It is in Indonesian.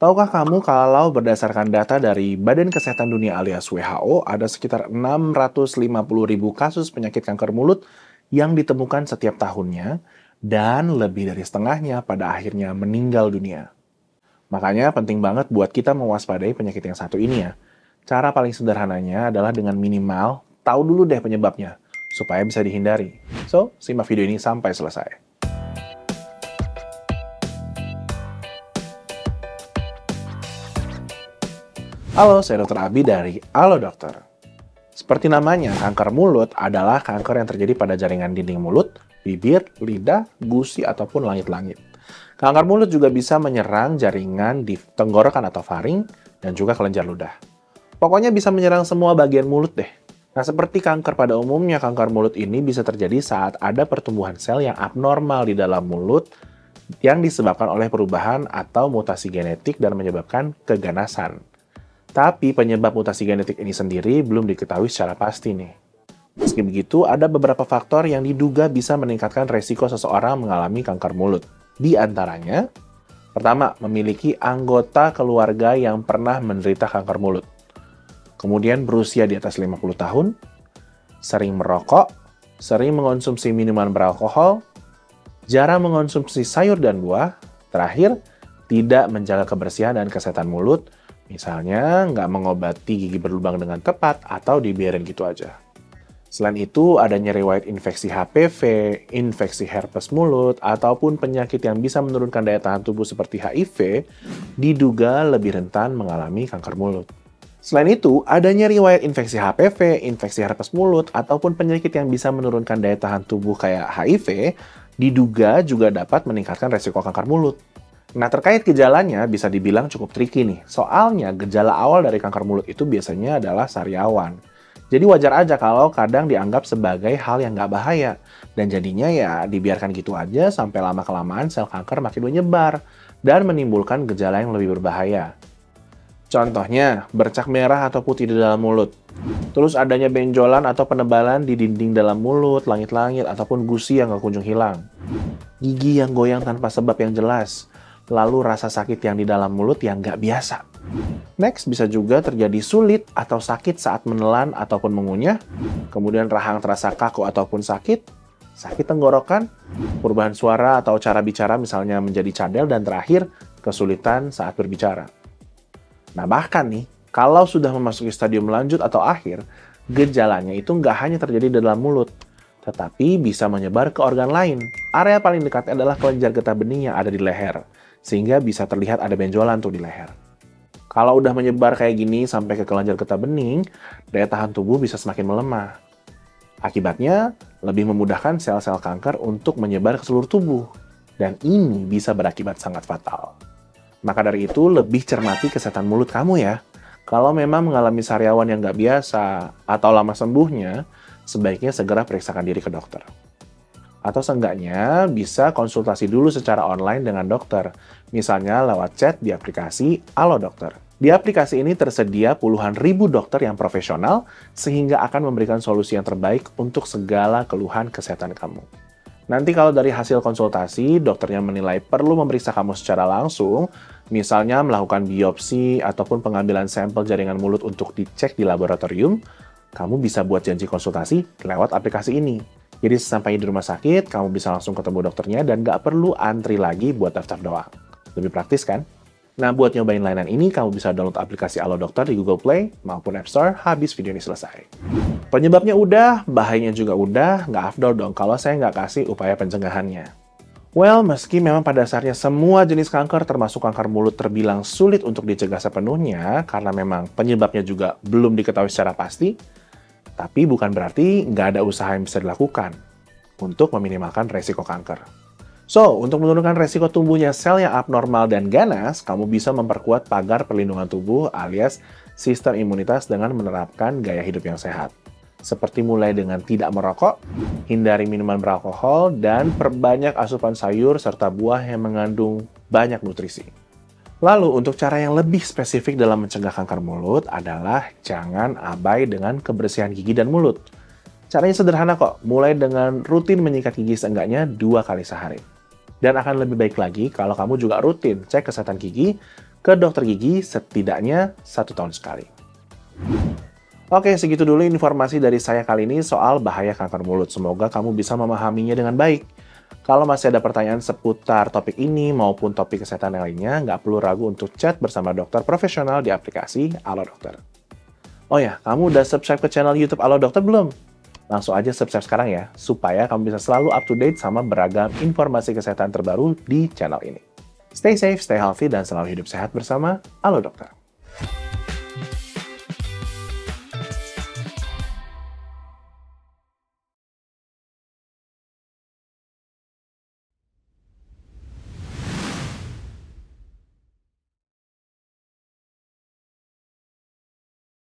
Tahukah kamu kalau berdasarkan data dari Badan Kesehatan Dunia alias WHO, ada sekitar 650.000 kasus penyakit kanker mulut yang ditemukan setiap tahunnya, dan lebih dari setengahnya pada akhirnya meninggal dunia. Makanya penting banget buat kita mewaspadai penyakit yang satu ini ya. Cara paling sederhananya adalah dengan minimal tahu dulu deh penyebabnya, supaya bisa dihindari. So, simak video ini sampai selesai. Halo, saya Dr. Abi dari Halo Dokter. Seperti namanya, kanker mulut adalah kanker yang terjadi pada jaringan dinding mulut, bibir, lidah, gusi, ataupun langit-langit. Kanker mulut juga bisa menyerang jaringan di tenggorokan atau faring, dan juga kelenjar ludah. Pokoknya bisa menyerang semua bagian mulut deh. Nah, seperti kanker pada umumnya, kanker mulut ini bisa terjadi saat ada pertumbuhan sel yang abnormal di dalam mulut yang disebabkan oleh perubahan atau mutasi genetik dan menyebabkan keganasan. Tapi penyebab mutasi genetik ini sendiri belum diketahui secara pasti nih. Meski begitu, ada beberapa faktor yang diduga bisa meningkatkan resiko seseorang mengalami kanker mulut. Di antaranya, pertama, memiliki anggota keluarga yang pernah menderita kanker mulut. Kemudian berusia di atas 50 tahun, sering merokok, sering mengonsumsi minuman beralkohol, jarang mengonsumsi sayur dan buah, terakhir, tidak menjaga kebersihan dan kesehatan mulut, misalnya, nggak mengobati gigi berlubang dengan tepat atau dibiarin gitu aja. Selain itu, adanya riwayat infeksi HPV, infeksi herpes mulut, ataupun penyakit yang bisa menurunkan daya tahan tubuh seperti HIV, diduga lebih rentan mengalami kanker mulut. Selain itu, adanya riwayat infeksi HPV, infeksi herpes mulut, ataupun penyakit yang bisa menurunkan daya tahan tubuh kayak HIV, diduga juga dapat meningkatkan resiko kanker mulut. Nah, terkait gejalanya bisa dibilang cukup tricky nih. Soalnya gejala awal dari kanker mulut itu biasanya adalah sariawan. Jadi wajar aja kalau kadang dianggap sebagai hal yang nggak bahaya. Dan jadinya ya dibiarkan gitu aja sampai lama-kelamaan sel kanker makin menyebar dan menimbulkan gejala yang lebih berbahaya. Contohnya, bercak merah atau putih di dalam mulut. Terus adanya benjolan atau penebalan di dinding dalam mulut, langit-langit, ataupun gusi yang nggak kunjung hilang. Gigi yang goyang tanpa sebab yang jelas. Lalu rasa sakit yang di dalam mulut yang nggak biasa. Next, bisa juga terjadi sulit atau sakit saat menelan ataupun mengunyah, kemudian rahang terasa kaku ataupun sakit tenggorokan, perubahan suara atau cara bicara misalnya menjadi cadel, dan terakhir, kesulitan saat berbicara. Nah, bahkan nih, kalau sudah memasuki stadium lanjut atau akhir, gejalanya itu nggak hanya terjadi di dalam mulut, tetapi bisa menyebar ke organ lain. Area paling dekat adalah kelenjar getah bening yang ada di leher, sehingga bisa terlihat ada benjolan tuh di leher. Kalau udah menyebar kayak gini sampai ke kelenjar getah bening, daya tahan tubuh bisa semakin melemah. Akibatnya, lebih memudahkan sel-sel kanker untuk menyebar ke seluruh tubuh. Dan ini bisa berakibat sangat fatal. Maka dari itu, lebih cermati kesehatan mulut kamu ya. Kalau memang mengalami sariawan yang nggak biasa atau lama sembuhnya, sebaiknya segera periksakan diri ke dokter. Atau seenggaknya bisa konsultasi dulu secara online dengan dokter, misalnya lewat chat di aplikasi Halo Dokter. Di aplikasi ini tersedia puluhan ribu dokter yang profesional, sehingga akan memberikan solusi yang terbaik untuk segala keluhan kesehatan kamu. Nanti kalau dari hasil konsultasi, dokternya menilai perlu memeriksa kamu secara langsung, misalnya melakukan biopsi ataupun pengambilan sampel jaringan mulut untuk dicek di laboratorium, kamu bisa buat janji konsultasi lewat aplikasi ini. Jadi sesampainya di rumah sakit, kamu bisa langsung ketemu dokternya dan nggak perlu antri lagi buat daftar doang. Lebih praktis kan? Nah, buat nyobain layanan ini, kamu bisa download aplikasi Halo Dokter di Google Play maupun App Store habis video ini selesai. Penyebabnya udah, bahayanya juga udah, nggak afdol dong kalau saya nggak kasih upaya pencegahannya. Well, meski memang pada dasarnya semua jenis kanker termasuk kanker mulut terbilang sulit untuk dicegah sepenuhnya karena memang penyebabnya juga belum diketahui secara pasti, tapi bukan berarti nggak ada usaha yang bisa dilakukan untuk meminimalkan resiko kanker. So, untuk menurunkan resiko tumbuhnya sel yang abnormal dan ganas, kamu bisa memperkuat pagar perlindungan tubuh alias sistem imunitas dengan menerapkan gaya hidup yang sehat. Seperti mulai dengan tidak merokok, hindari minuman beralkohol, dan perbanyak asupan sayur serta buah yang mengandung banyak nutrisi. Lalu, untuk cara yang lebih spesifik dalam mencegah kanker mulut adalah jangan abai dengan kebersihan gigi dan mulut. Caranya sederhana kok, mulai dengan rutin menyikat gigi seenggaknya 2 kali sehari. Dan akan lebih baik lagi kalau kamu juga rutin cek kesehatan gigi, ke dokter gigi setidaknya 1 tahun sekali. Oke, segitu dulu informasi dari saya kali ini soal bahaya kanker mulut. Semoga kamu bisa memahaminya dengan baik. Kalau masih ada pertanyaan seputar topik ini maupun topik kesehatan yang lainnya, nggak perlu ragu untuk chat bersama dokter profesional di aplikasi Alo Dokter. Oh ya, kamu udah subscribe ke channel YouTube Alo Dokter belum? Langsung aja subscribe sekarang ya, supaya kamu bisa selalu up to date sama beragam informasi kesehatan terbaru di channel ini. Stay safe, stay healthy, dan selalu hidup sehat bersama Alo Dokter.